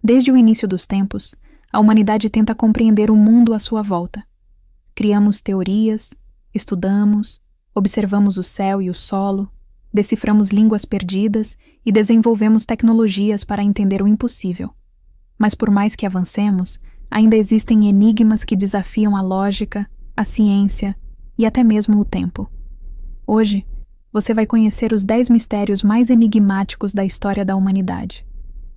Desde o início dos tempos, a humanidade tenta compreender o mundo à sua volta. Criamos teorias, estudamos, observamos o céu e o solo, deciframos línguas perdidas e desenvolvemos tecnologias para entender o impossível. Mas por mais que avancemos, ainda existem enigmas que desafiam a lógica, a ciência e até mesmo o tempo. Hoje, você vai conhecer os 10 mistérios mais enigmáticos da história da humanidade.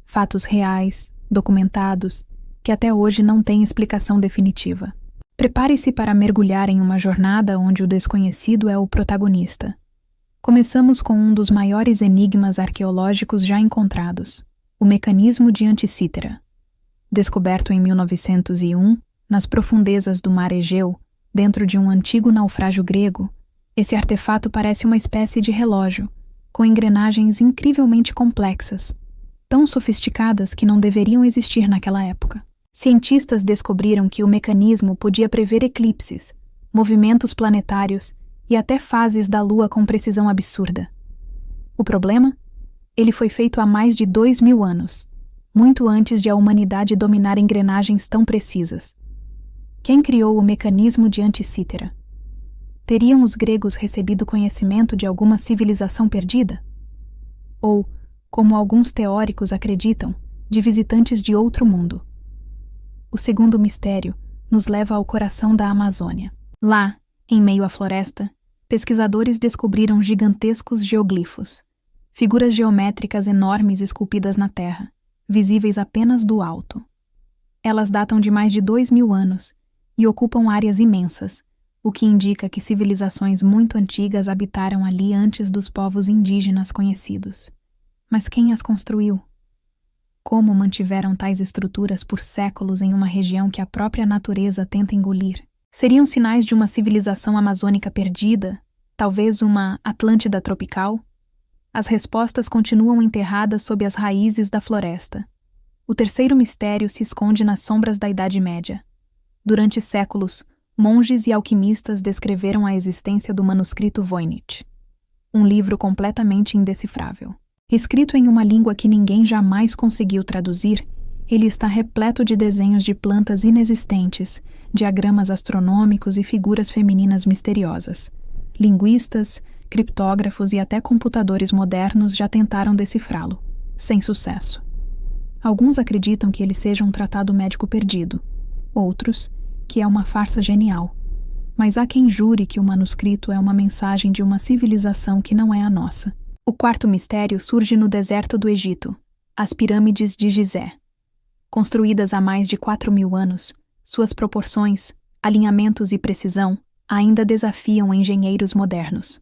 Fatos reais, documentados, que até hoje não têm explicação definitiva. Prepare-se para mergulhar em uma jornada onde o desconhecido é o protagonista. Começamos com um dos maiores enigmas arqueológicos já encontrados, o mecanismo de Anticítera. Descoberto em 1901, nas profundezas do Mar Egeu, dentro de um antigo naufrágio grego, esse artefato parece uma espécie de relógio, com engrenagens incrivelmente complexas, tão sofisticadas que não deveriam existir naquela época. Cientistas descobriram que o mecanismo podia prever eclipses, movimentos planetários e até fases da Lua com precisão absurda. O problema? Ele foi feito há mais de 2000 anos, muito antes de a humanidade dominar engrenagens tão precisas. Quem criou o mecanismo de Anticítera? Teriam os gregos recebido conhecimento de alguma civilização perdida? Ou, como alguns teóricos acreditam, de visitantes de outro mundo? O segundo mistério nos leva ao coração da Amazônia. Lá, em meio à floresta, pesquisadores descobriram gigantescos geoglifos, figuras geométricas enormes esculpidas na terra, visíveis apenas do alto. Elas datam de mais de 2000 anos e ocupam áreas imensas, o que indica que civilizações muito antigas habitaram ali antes dos povos indígenas conhecidos. Mas quem as construiu? Como mantiveram tais estruturas por séculos em uma região que a própria natureza tenta engolir? Seriam sinais de uma civilização amazônica perdida? Talvez uma Atlântida tropical? As respostas continuam enterradas sob as raízes da floresta. O terceiro mistério se esconde nas sombras da Idade Média. Durante séculos, monges e alquimistas descreveram a existência do manuscrito Voynich, um livro completamente indecifrável. Escrito em uma língua que ninguém jamais conseguiu traduzir, ele está repleto de desenhos de plantas inexistentes, diagramas astronômicos e figuras femininas misteriosas. Linguistas, criptógrafos e até computadores modernos já tentaram decifrá-lo, sem sucesso. Alguns acreditam que ele seja um tratado médico perdido, outros, que é uma farsa genial. Mas há quem jure que o manuscrito é uma mensagem de uma civilização que não é a nossa. O quarto mistério surge no deserto do Egito, as pirâmides de Gizé. Construídas há mais de 4000 anos, suas proporções, alinhamentos e precisão ainda desafiam engenheiros modernos.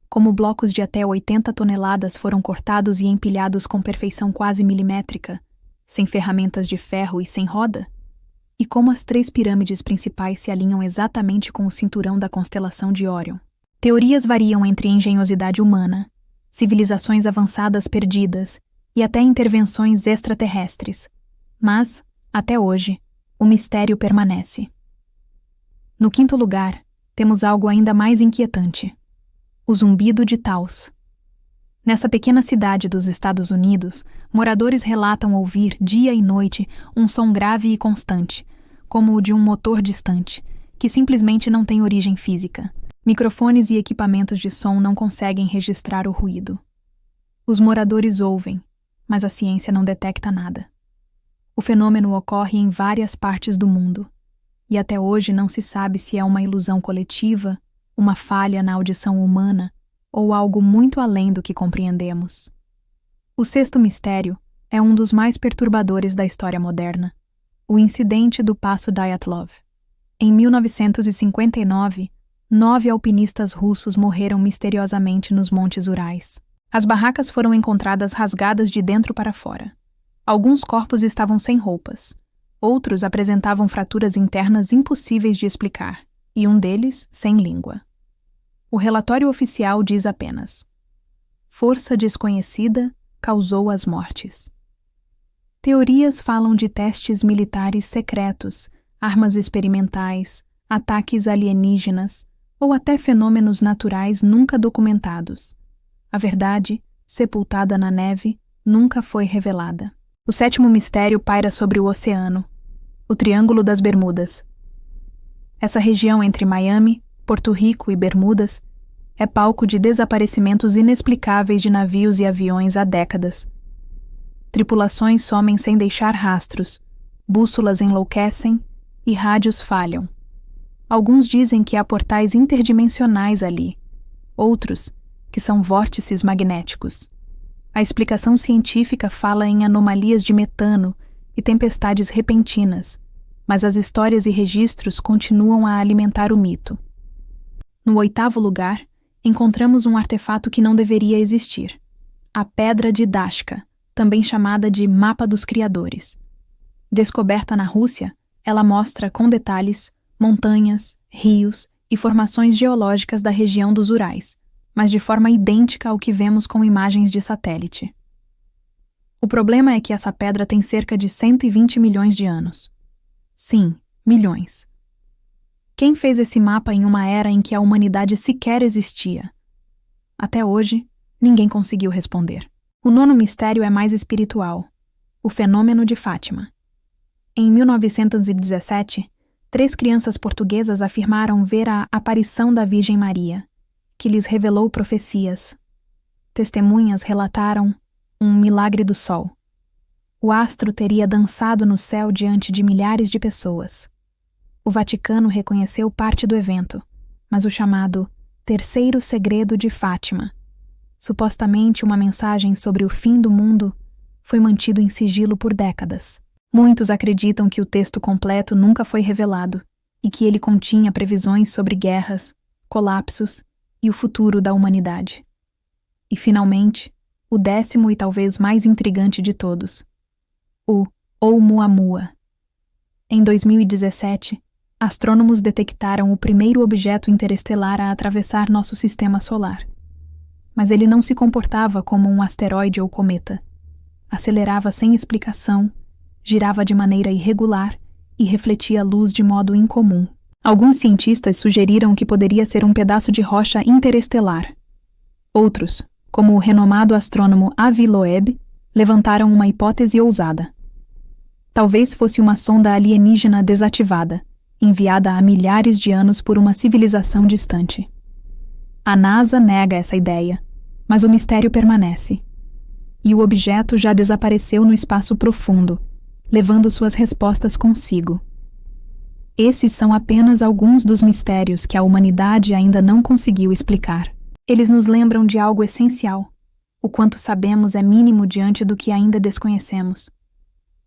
Como blocos de até 80 toneladas foram cortados e empilhados com perfeição quase milimétrica, sem ferramentas de ferro e sem roda? E como as 3 pirâmides principais se alinham exatamente com o cinturão da constelação de Órion? Teorias variam entre engenhosidade humana, civilizações avançadas perdidas e até intervenções extraterrestres. Mas, até hoje, o mistério permanece. No quinto lugar, temos algo ainda mais inquietante: o zumbido de Taos. Nessa pequena cidade dos Estados Unidos, moradores relatam ouvir dia e noite um som grave e constante, como o de um motor distante, que simplesmente não tem origem física. Microfones e equipamentos de som não conseguem registrar o ruído. Os moradores ouvem, mas a ciência não detecta nada. O fenômeno ocorre em várias partes do mundo, e até hoje não se sabe se é uma ilusão coletiva, uma falha na audição humana ou algo muito além do que compreendemos. O sexto mistério é um dos mais perturbadores da história moderna: o incidente do Passo Dyatlov. Em 1959, 9 alpinistas russos morreram misteriosamente nos Montes Urais. As barracas foram encontradas rasgadas de dentro para fora. Alguns corpos estavam sem roupas. Outros apresentavam fraturas internas impossíveis de explicar, e um deles sem língua. O relatório oficial diz apenas: força desconhecida causou as mortes. Teorias falam de testes militares secretos, armas experimentais, ataques alienígenas ou até fenômenos naturais nunca documentados. A verdade, sepultada na neve, nunca foi revelada. O sétimo mistério paira sobre o oceano, o Triângulo das Bermudas. Essa região entre Miami, Porto Rico e Bermudas é palco de desaparecimentos inexplicáveis de navios e aviões há décadas. Tripulações somem sem deixar rastros, bússolas enlouquecem e rádios falham. Alguns dizem que há portais interdimensionais ali, outros que são vórtices magnéticos. A explicação científica fala em anomalias de metano e tempestades repentinas, mas as histórias e registros continuam a alimentar o mito. No oitavo lugar, encontramos um artefato que não deveria existir: a Pedra de Dashka, também chamada de Mapa dos Criadores. Descoberta na Rússia, ela mostra com detalhes montanhas, rios e formações geológicas da região dos Urais, mas de forma idêntica ao que vemos com imagens de satélite. O problema é que essa pedra tem cerca de 120 milhões de anos. Sim, milhões. Quem fez esse mapa em uma era em que a humanidade sequer existia? Até hoje, ninguém conseguiu responder. O nono mistério é mais espiritual: o fenômeno de Fátima. Em 1917, 3 crianças portuguesas afirmaram ver a aparição da Virgem Maria, que lhes revelou profecias. Testemunhas relataram um milagre do sol. O astro teria dançado no céu diante de milhares de pessoas. O Vaticano reconheceu parte do evento, mas o chamado Terceiro Segredo de Fátima, supostamente uma mensagem sobre o fim do mundo, foi mantido em sigilo por décadas. Muitos acreditam que o texto completo nunca foi revelado e que ele continha previsões sobre guerras, colapsos e o futuro da humanidade. E, finalmente, o 10º e talvez mais intrigante de todos: o Oumuamua. Em 2017, astrônomos detectaram o primeiro objeto interestelar a atravessar nosso sistema solar. Mas ele não se comportava como um asteroide ou cometa. Acelerava sem explicação, girava de maneira irregular e refletia luz de modo incomum. Alguns cientistas sugeriram que poderia ser um pedaço de rocha interestelar. Outros, como o renomado astrônomo Avi Loeb, levantaram uma hipótese ousada. Talvez fosse uma sonda alienígena desativada, enviada há milhares de anos por uma civilização distante. A NASA nega essa ideia, mas o mistério permanece. E o objeto já desapareceu no espaço profundo, levando suas respostas consigo. Esses são apenas alguns dos mistérios que a humanidade ainda não conseguiu explicar. Eles nos lembram de algo essencial: o quanto sabemos é mínimo diante do que ainda desconhecemos.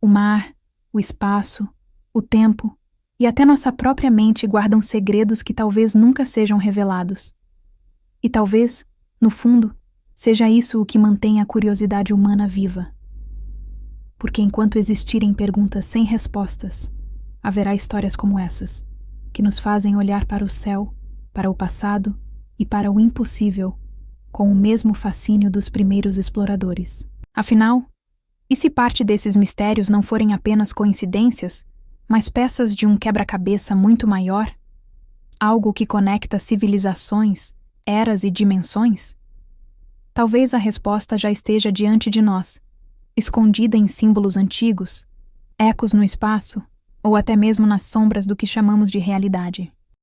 O mar, o espaço, o tempo e até nossa própria mente guardam segredos que talvez nunca sejam revelados. E talvez, no fundo, seja isso o que mantém a curiosidade humana viva. Porque enquanto existirem perguntas sem respostas, haverá histórias como essas, que nos fazem olhar para o céu, para o passado e para o impossível, com o mesmo fascínio dos primeiros exploradores. Afinal, e se parte desses mistérios não forem apenas coincidências, mas peças de um quebra-cabeça muito maior? Algo que conecta civilizações, eras e dimensões? Talvez a resposta já esteja diante de nós, escondida em símbolos antigos, ecos no espaço ou até mesmo nas sombras do que chamamos de realidade.